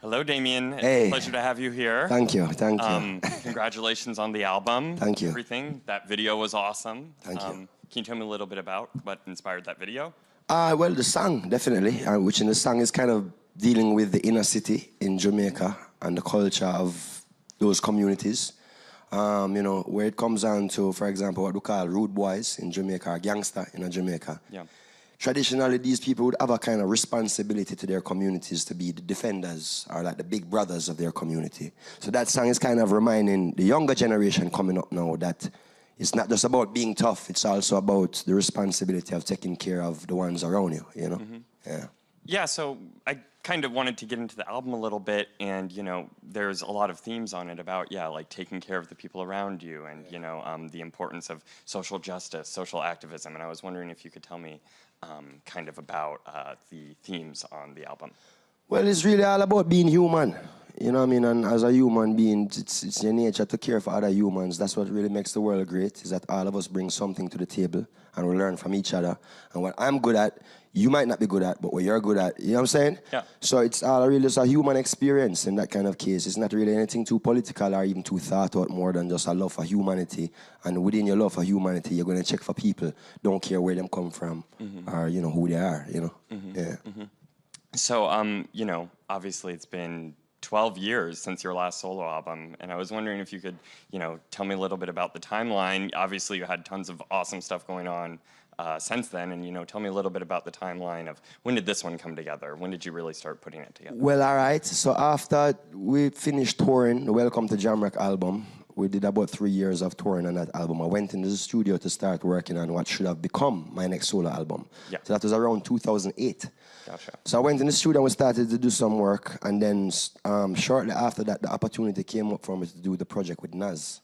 Hello, Damian. It's Hey. a pleasure to have you here. Thank you, thank you. Congratulations on the album. Thank you. Everything. That video was awesome. Thank you. Can you tell me a little bit about what inspired that video? Well, the song, definitely, which in the song is kind of dealing with the inner city in Jamaica and the culture of those communities. You know, where it comes down to, for example, what we call rude boys in Jamaica, or gangster in Jamaica. Yeah. Traditionally, these people would have a kind of responsibility to their communities to be the defenders or like the big brothers of their community. So that song is kind of reminding the younger generation coming up now that it's not just about being tough, it's also about the responsibility of taking care of the ones around you, you know? Mm-hmm. Yeah. Yeah, so I kind of wanted to get into the album a little bit, and, you know, there's a lot of themes on it about, yeah, like taking care of the people around you and, you know, the importance of social justice, social activism, and I was wondering if you could tell me kind of about the themes on the album. Well, it's really all about being human. You know what I mean? And as a human being, it's your nature to care for other humans. That's what really makes the world great, is that all of us bring something to the table and we learn from each other. And what I'm good at, you might not be good at, but what you're good at, you know what I'm saying? Yeah. So it's all really just a human experience in that kind of case. It's not really anything too political or even too thought out, more than just a love for humanity. And within your love for humanity, you're going to check for people, don't care where them come from or, you know, who they are, you know? Yeah. So, you know, obviously it's been 12 years since your last solo album, and I was wondering if you could, you know, tell me a little bit about the timeline. Obviously, you had tons of awesome stuff going on since then, and, you know, tell me a little bit about the timeline of when did this one come together? When did you really start putting it together? Well, all right. So after we finished touring the Welcome to Jamrock album, we did about 3 years of touring on that album. I went into the studio to start working on what should have become my next solo album. Yeah. So that was around 2008. Gotcha. So I went in the studio and we started to do some work, and then shortly after that, the opportunity came up for me to do the project with Nas.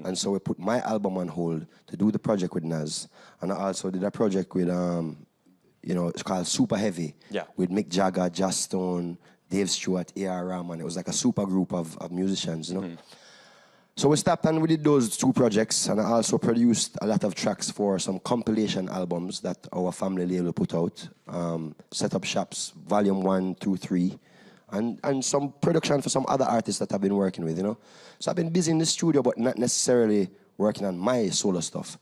And so we put my album on hold to do the project with Nas. And I also did a project with, you know, it's called Super Heavy. Yeah. With Mick Jagger, Just Stone, Dave Stewart, A.R. Rahman. It was like a super group of musicians, you know. So we stopped and we did those two projects, and I also produced a lot of tracks for some compilation albums that our family label put out. Set Up Shops, Volume 1, 2, 3, and some production for some other artists that I've been working with, you know. So I've been busy in the studio, but not necessarily working on my solo stuff.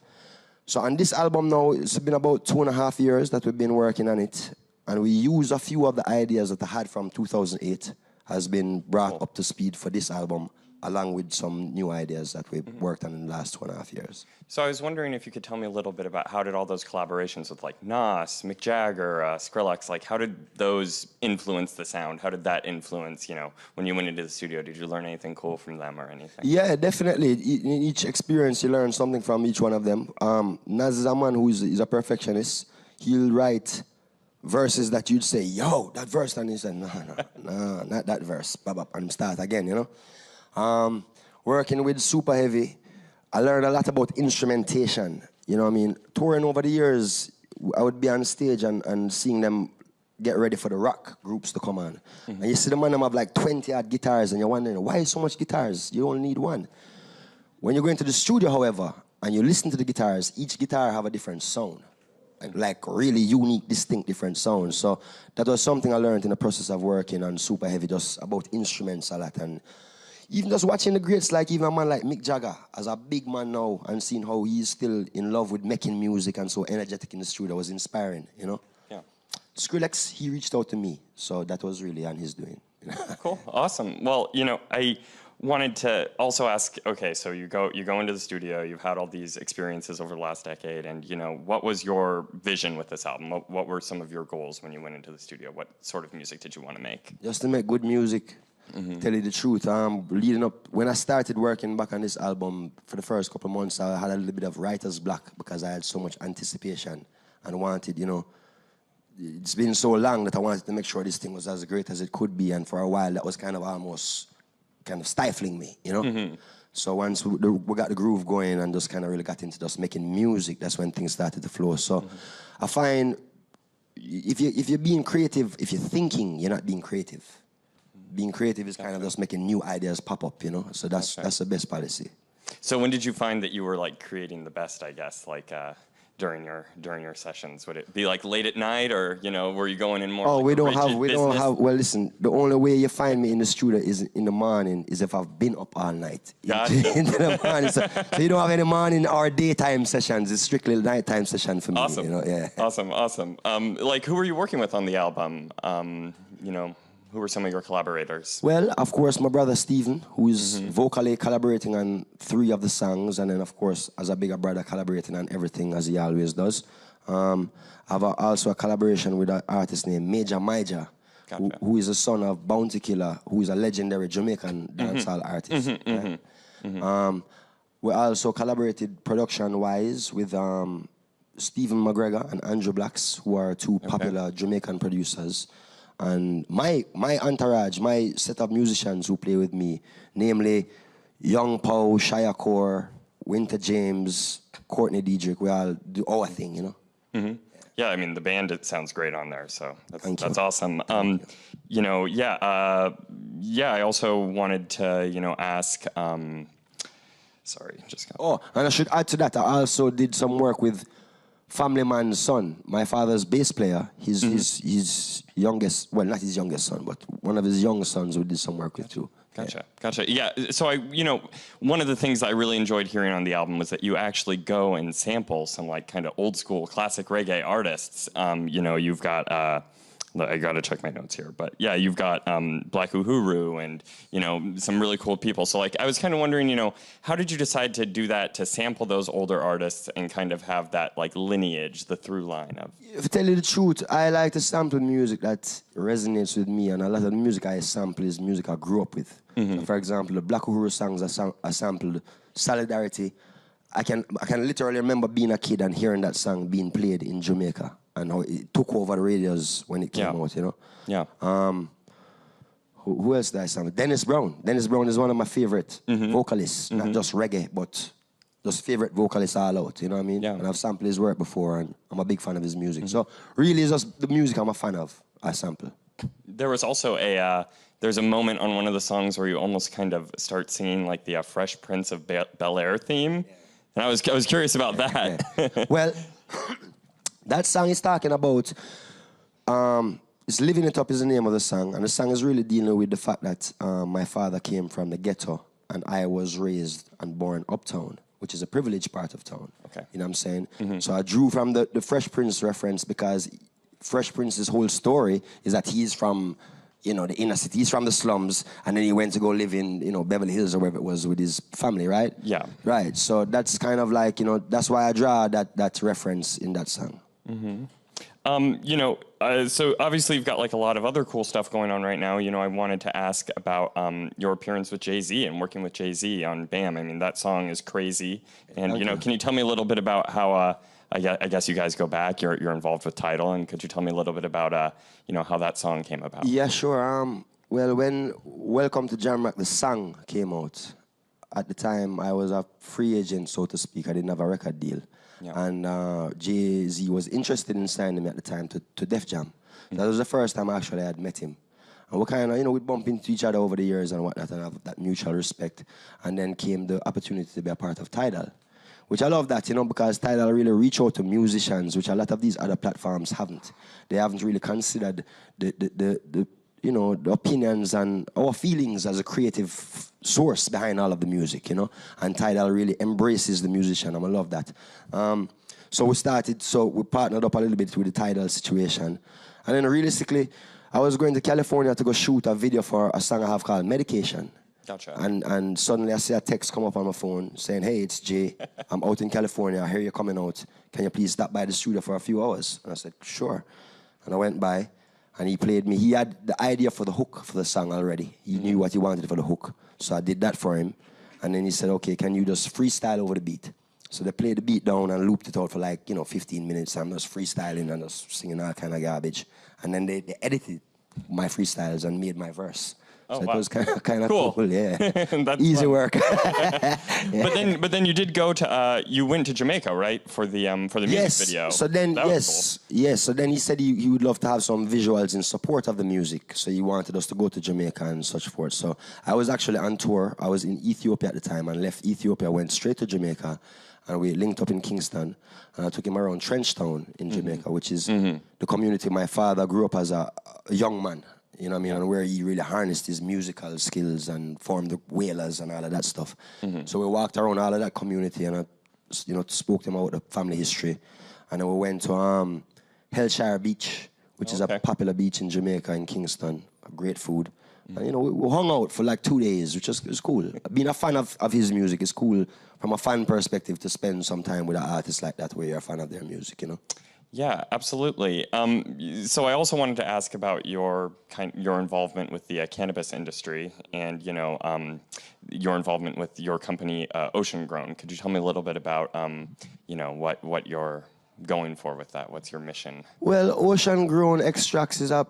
So on this album now, it's been about 2.5 years that we've been working on it, and we use a few of the ideas that I had from 2008 has been brought up to speed for this album, along with some new ideas that we've worked on in the last 2.5 years. So I was wondering if you could tell me a little bit about how did all those collaborations with like Nas, Mick Jagger, Skrillex, like how did those influence the sound? How did that influence, you know, when you went into the studio? Did you learn anything cool from them or anything? Yeah, definitely. In each experience, you learn something from each one of them. Nas is a man who is a perfectionist. He'll write verses that you'd say, yo, that verse, and he said, no, not that verse, and start again, you know? Working with Super Heavy, I learned a lot about instrumentation. You know what I mean? Touring over the years, I would be on stage and seeing them get ready for the rock groups to come on. And you see the man them have like 20 odd guitars, and you're wondering, why so much guitars? You only need one. When you go into the studio, however, and you listen to the guitars, each guitar have a different sound. Like really unique, distinct, different sounds. So that was something I learned in the process of working on Super Heavy, just about instruments a lot. And even just watching the greats, like even a man like Mick Jagger, as a big man now, and seeing how he's still in love with making music and so energetic in the studio was inspiring, you know? Yeah. Skrillex, he reached out to me, so that was really on his doing. Cool, awesome. Well, you know, I wanted to also ask, okay, so you go into the studio, you've had all these experiences over the last decade, and, you know, what was your vision with this album? What were some of your goals when you went into the studio? What sort of music did you want to make? Just to make good music. Tell you the truth, leading up, when I started working back on this album, for the first couple of months, I had a little bit of writer's block because I had so much anticipation and wanted, you know, it's been so long that I wanted to make sure this thing was as great as it could be, and for a while that was kind of almost kind of stifling me, you know? So once we got the groove going and just kind of really got into just making music, that's when things started to flow. So I find if you're being creative, if you're thinking, you're not being creative. Being creative is kind of just making new ideas pop up, you know? So that's the best policy. So when did you find that you were like creating the best, I guess? Like, during your sessions? Would it be like late at night, or were you going in more? Oh, like we a don't have, rigid we don't business? have. Well, listen. The only way you find me in the studio is in the morning. Is if I've been up all night Gotcha. into the morning. So you don't have any morning or daytime sessions. It's strictly nighttime session for me. Awesome. Yeah. Awesome. Like, who were you working with on the album? Who were some of your collaborators? Well, of course, my brother Stephen, who is vocally collaborating on 3 of the songs, and then, of course, as a bigger brother, collaborating on everything as he always does. I have also a collaboration with an artist named Major Maija, Gotcha. who is the son of Bounty Killer, who is a legendary Jamaican dancehall artist. Right? We also collaborated production-wise with Stephen McGregor and Andrew Blacks, who are 2 popular Jamaican producers. And my entourage, my set of musicians who play with me, namely Young Pow, Shia Core, Winter James, Courtney Diedrich, we all do our thing, Yeah, I mean, the band, it sounds great on there, so that's you. awesome. I also wanted to, ask. Sorry, just. Oh, and I should add to that, I also did some work with Family Man's son, my father's bass player, his youngest, well, not his youngest son, but one of his young sons we did some work with too. Gotcha. Yeah, so one of the things I really enjoyed hearing on the album was that you actually go and sample some like kind of old school classic reggae artists. You've got, I got to check my notes here, but yeah, you've got Black Uhuru and, some really cool people. So like, I was kind of wondering, how did you decide to do that, to sample those older artists and kind of have that like lineage, the through line of? To tell you the truth, I like to sample music that resonates with me, and a lot of the music I sample is music I grew up with. So for example, the Black Uhuru songs I sampled, Solidarity. I can literally remember being a kid and hearing that song being played in Jamaica and how it took over the radios when it came out, Yeah. Who else did I sample? Dennis Brown. Dennis Brown is one of my favorite vocalists, not just reggae, but just favorite vocalists all out, you know what I mean? Yeah. And I've sampled his work before, and I'm a big fan of his music. So really, it's just the music I'm a fan of, I sample. There was also there's a moment on one of the songs where you almost kind of start singing like the Fresh Prince of Bel-Air theme. And I was curious about that. Yeah. Well, that song is talking about, it's Living It Up is the name of the song, and the song is really dealing with the fact that my father came from the ghetto, and I was raised and born uptown, which is a privileged part of town. Okay. You know what I'm saying? So I drew from the Fresh Prince reference because Fresh Prince's whole story is that he's from, the inner city. He's from the slums, and then he went to go live in, Beverly Hills or wherever it was with his family, right? Yeah. Right. So that's kind of like, that's why I draw that reference in that song. So obviously you've got like a lot of other cool stuff going on right now. I wanted to ask about your appearance with Jay-Z and working with Jay-Z on BAM. I mean, that song is crazy. And, can you tell me a little bit about how, I guess you guys go back, you're involved with Tidal, and could you tell me a little bit about, how that song came about? Yeah, sure. Well, when Welcome to Jam Rock, the song came out, at the time I was a free agent, so to speak. I didn't have a record deal. Yeah. And Jay-Z was interested in signing me at the time to Def Jam. That was the first time actually I had met him. And we kind of, we'd bump into each other over the years and whatnot, and have that mutual respect. And then came the opportunity to be a part of Tidal, which I love that, because Tidal really reach out to musicians, which a lot of these other platforms haven't. They haven't really considered the opinions and our feelings as a creative source behind all of the music, And Tidal really embraces the musician, and I love that. So we partnered up a little bit with the Tidal situation. And then realistically, I was going to California to go shoot a video for a song I have called Medication. Gotcha. And suddenly I see a text come up on my phone saying, "Hey, it's Jay. I'm out in California. I hear you're coming out. Can you please stop by the studio for a few hours?" And I said, "Sure." And I went by, and he played me. He had the idea for the hook for the song already. He knew what he wanted for the hook. So I did that for him. And then he said, "Okay, can you just freestyle over the beat?" So they played the beat down and looped it out for 15 minutes. I'm just freestyling and just singing all kind of garbage. And then they edited my freestyles and made my verse. Oh, so wow. it was kind of Cool. cool. Yeah, That's easy fun. work. But then you did go to you went to Jamaica, right, for the music Yes. video. So then, That was yes. So then he said he would love to have some visuals in support of the music. So he wanted us to go to Jamaica and such forth. So I was actually on tour. I was in Ethiopia at the time and left Ethiopia, went straight to Jamaica, and we linked up in Kingston. And I took him around Trenchtown in Jamaica, which is the community my father grew up as a young man. You know what I mean? And where he really harnessed his musical skills and formed the Wailers and all of that stuff. So we walked around all of that community and I, spoke to him about the family history. And then we went to Hellshire Beach, which is a popular beach in Jamaica in Kingston. Great food. And, we hung out for like 2 days, which was cool. Being a fan of his music is cool from a fan perspective to spend some time with an artist like that where you're a fan of their music, Yeah, absolutely. So I also wanted to ask about your involvement with the cannabis industry, and your involvement with your company Ocean Grown. Could you tell me a little bit about what you're going for with that? What's your mission? Well, Ocean Grown Extracts is a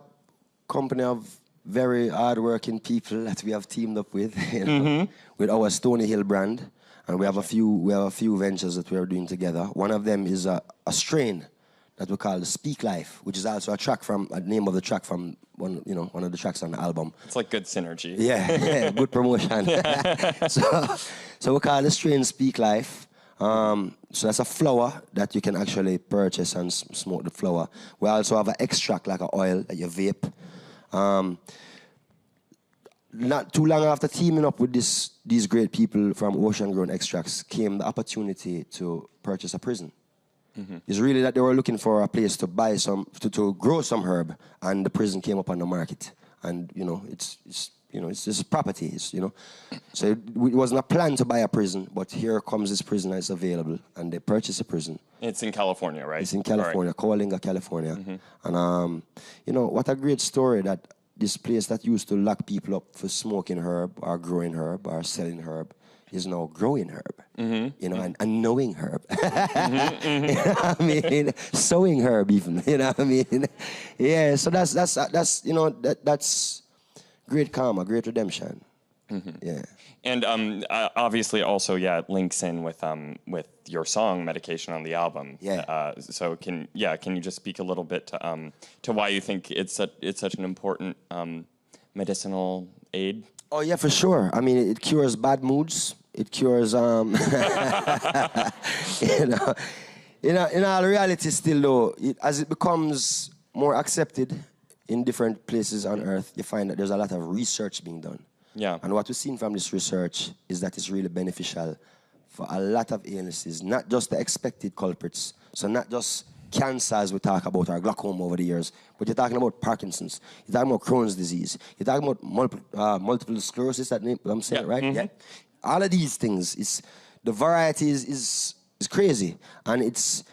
company of very hardworking people that we have teamed up with, with our Stony Hill brand, and we have a few ventures that we are doing together. One of them is a strain that we call the Speak Life, which is also a name of the track from one of the tracks on the album. It's like good synergy. Yeah, good promotion. so we call the strain Speak Life. So that's a flower that you can actually purchase and smoke the flower. We also have an extract like an oil that you vape. Not too long after teaming up with these great people from Ocean Grown Extracts came the opportunity to purchase a prison. It's really that they were looking for a place to buy to grow some herb, and the prison came up on the market. And it's just property, So it wasn't a plan to buy a prison, but here comes this prison that's available, and they purchased a prison. It's in California, right? It's in California, Coalinga, California. And what a great story that this place that used to lock people up for smoking herb or growing herb or selling herb is now growing herb, and knowing herb. You know what I mean? Sowing herb even, you know what I mean? Yeah, so that's great karma, great redemption. Yeah. And obviously also, it links in with your song Medication on the album. Yeah. So can you just speak a little bit to why you think it's such an important medicinal aid? Oh yeah, for sure. I mean, it cures bad moods. It cures in all reality still though, as it becomes more accepted in different places on earth, you find that there's a lot of research being done. Yeah. And what we've seen from this research is that it's really beneficial for a lot of illnesses, not just the expected culprits. So not just cancers we talk about, or glaucoma over the years, but you're talking about Parkinson's, you're talking about Crohn's disease, you're talking about multiple sclerosis, that name, I'm saying it right? Yeah. All of these things, the variety is crazy, and it's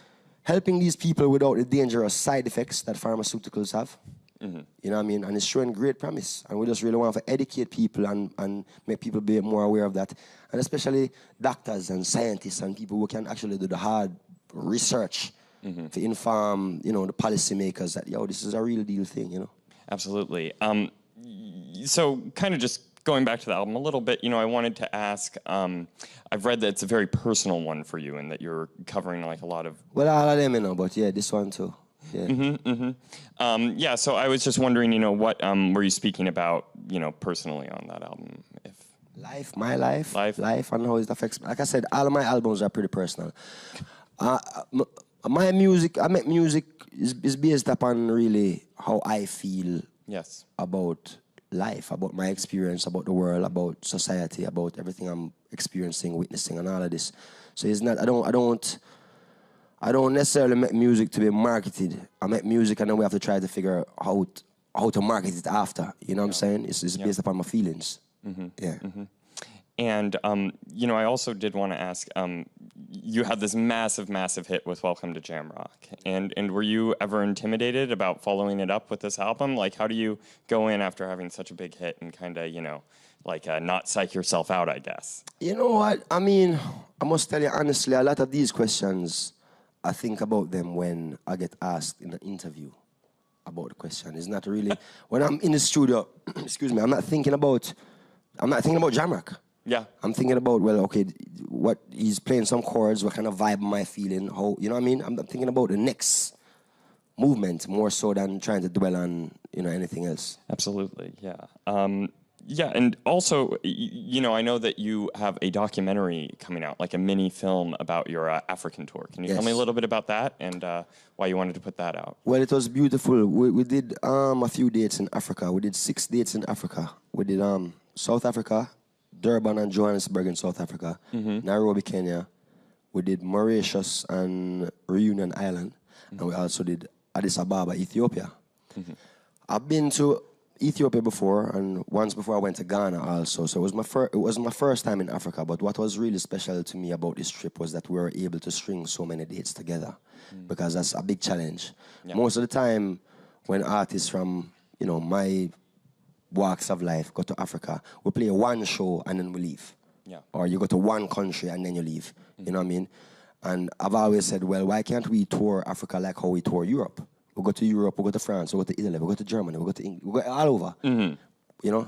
helping these people without the dangerous side effects that pharmaceuticals have. You know what I mean? And it's showing great promise. And we just really want to educate people and make people be more aware of that. And especially doctors and scientists and people who can actually do the hard research to inform, the policymakers that, this is a real deal thing, Absolutely. So kind of just going back to the album a little bit, I wanted to ask, I've read that it's a very personal one for you and that you're covering like a lot of... Well, all of them, but yeah, this one too. Yeah. So I was just wondering, what were you speaking about, personally on that album? Life, my life, and how it affects me. Like I said, all of my albums are pretty personal. My music, I make music is based upon really how I feel about life, about my experience, about the world, about society, about everything I'm experiencing, witnessing, and all of this. So it's not, I don't necessarily make music to be marketed. I make music and then we have to try to figure out how to market it after. You know what I'm saying? It's based upon my feelings. And, I also did want to ask, you had this massive hit with Welcome to Jamrock. And were you ever intimidated about following it up with this album? Like, how do you go in after having such a big hit and kind of, not psych yourself out, I guess? You know what? I mean, I must tell you honestly, a lot of these questions, I think about them when I get asked in an interview about the question. It's not really... When I'm in the studio excuse me, I'm not thinking about Jamrock. Yeah. I'm thinking about, well, okay, what he's playing some chords, what kind of vibe am I feeling? How, you know what I mean? I'm thinking about the next movement more so than trying to dwell on, anything else. Absolutely, yeah. Yeah, and also, I know that you have a documentary coming out, like a mini film about your African tour. Can you tell me a Yes. little bit about that and why you wanted to put that out? Well, it was beautiful. We did a few dates in Africa. We did 6 dates in Africa. We did South Africa, Durban and Johannesburg in South Africa, Nairobi, Kenya. We did Mauritius and Reunion Island, and we also did Addis Ababa, Ethiopia. I've been to Ethiopia before, and once before I went to Ghana also. So it was my first time in Africa. But what was really special to me about this trip was that we were able to string so many dates together, because that's a big challenge. Yeah. Most of the time, when artists from my walks of life go to Africa, we play one show and then we leave. Yeah. Or you go to one country and then you leave. You know what I mean? And I've always said, well, why can't we tour Africa like how we tour Europe? We go to Europe, we go to France, we go to Italy, we go to Germany, we go to England, we go all over.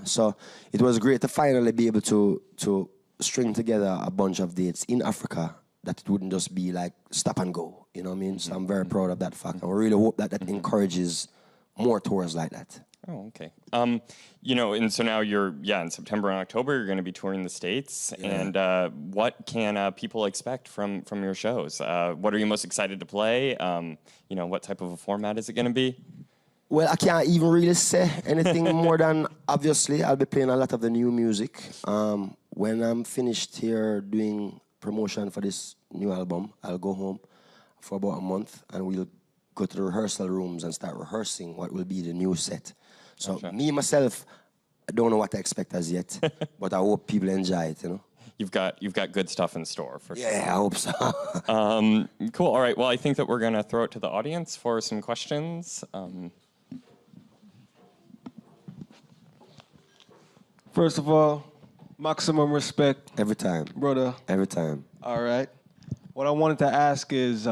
So it was great to finally be able to string together a bunch of dates in Africa that it wouldn't just be like stop and go. You know what I mean? So I'm very proud of that fact. And we really hope that encourages more tours like that. Oh, okay. And so now you're, in September and October, you're going to be touring the States. Yeah. And what can people expect from your shows? What are you most excited to play? What type of a format is it going to be? Well, I can't even really say anything more than, obviously, I'll be playing a lot of the new music. When I'm finished here doing promotion for this new album, I'll go home for about a month and we'll go to the rehearsal rooms and start rehearsing what will be the new set. So me, myself, I don't know what to expect as yet, but I hope people enjoy it, You've got good stuff in store for sure. Yeah, I hope so. Cool. All right. Well, I think that we're going to throw it to the audience for some questions. First of all, maximum respect, Every time. brother. Every time. All right. What I wanted to ask is,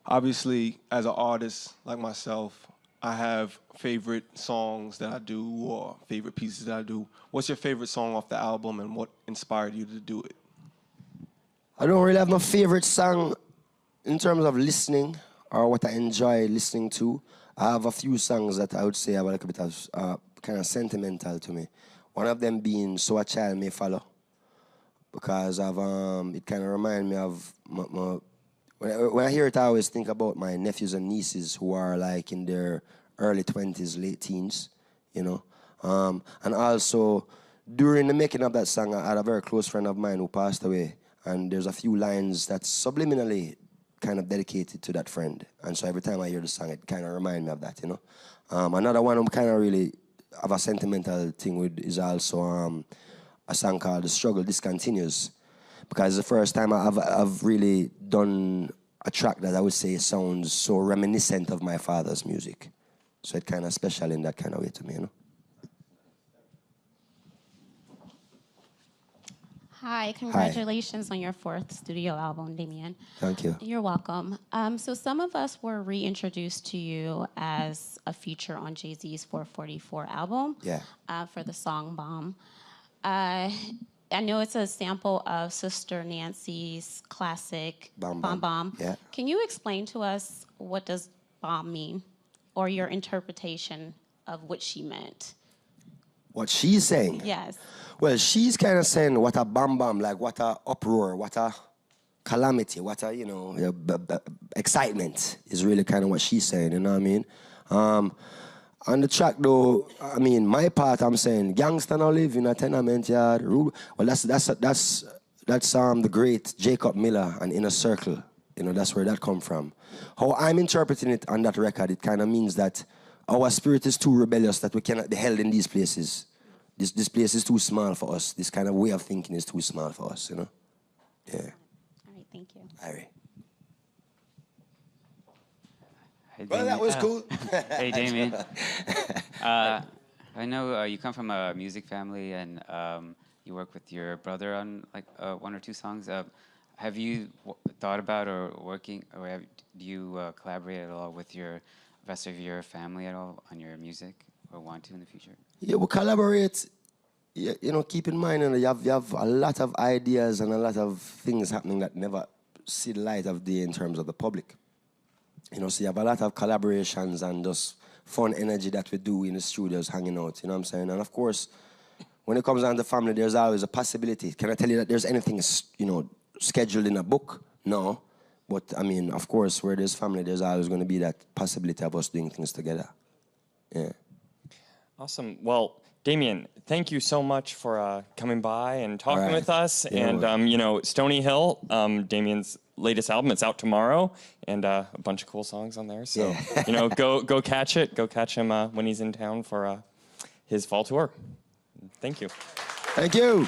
obviously, as an artist like myself, I have favorite songs that I do or favorite pieces that I do. What's your favorite song off the album and what inspired you to do it? I don't really have no favorite song in terms of listening or what I enjoy listening to. I have a few songs that I would say are a little bit of kind of sentimental to me. One of them being So a Child May Follow, because it kind of reminds me of when I hear it, I always think about my nephews and nieces who are like in their early 20s, late teens, And also, during the making of that song, I had a very close friend of mine who passed away. And there's a few lines that's subliminally kind of dedicated to that friend. And so every time I hear the song, it kind of reminds me of that, Another one I'm kind of really have a sentimental thing with is also a song called The Struggle Discontinues. Because it's the first time I've really done a track that I would say sounds so reminiscent of my father's music. So it's kind of special in that kind of way to me, Hi, congratulations on your 4th studio album, Damian. Thank you. You're welcome. So some of us were reintroduced to you as a feature on Jay-Z's 444 album for the song Bomb. I know it's a sample of Sister Nancy's classic Bomb Bomb Bomb. Bomb. Yeah. Can you explain to us what does bomb mean, or your interpretation of what she meant? What she's saying? Yes. Well, she's kind of saying what a bam, like what a uproar, what a calamity, what a, excitement is really kind of what she's saying, you know what I mean? On the track, though, I mean, my part, I'm saying, gangster now live in a tenement yard. Well, that's the great Jacob Miller and Inner Circle. That's where that come from. How I'm interpreting it on that record, it kind of means that our spirit is too rebellious that we cannot be held in these places. This place is too small for us. This kind of way of thinking is too small for us, Yeah. All right, thank you. All right. Hey, Well, that was cool. Hey, Damian. I know you come from a music family and you work with your brother on like 1 or 2 songs. Have you thought about or working, or do you collaborate at all with your rest of your family at all on your music? or want to in the future? Yeah, we collaborate. Yeah, you know, keep in mind, you have a lot of ideas and a lot of things happening that never see the light of day in terms of the public. You know, so you have a lot of collaborations and just fun energy that we do in the studios, hanging out. You know what I'm saying? And of course, when it comes down to family, there's always a possibility. Can I tell you that there's anything, you know, scheduled in a book? No. But I mean, of course, where there's family, there's always going to be that possibility of us doing things together. Yeah. Awesome. Well, Damian, thank you so much for coming by and talking with us. Yeah, and, you know, Stony Hill, Damian's latest album, it's out tomorrow, and a bunch of cool songs on there. So, you know, go catch it. Go catch him when he's in town for his fall tour. Thank you. Thank you.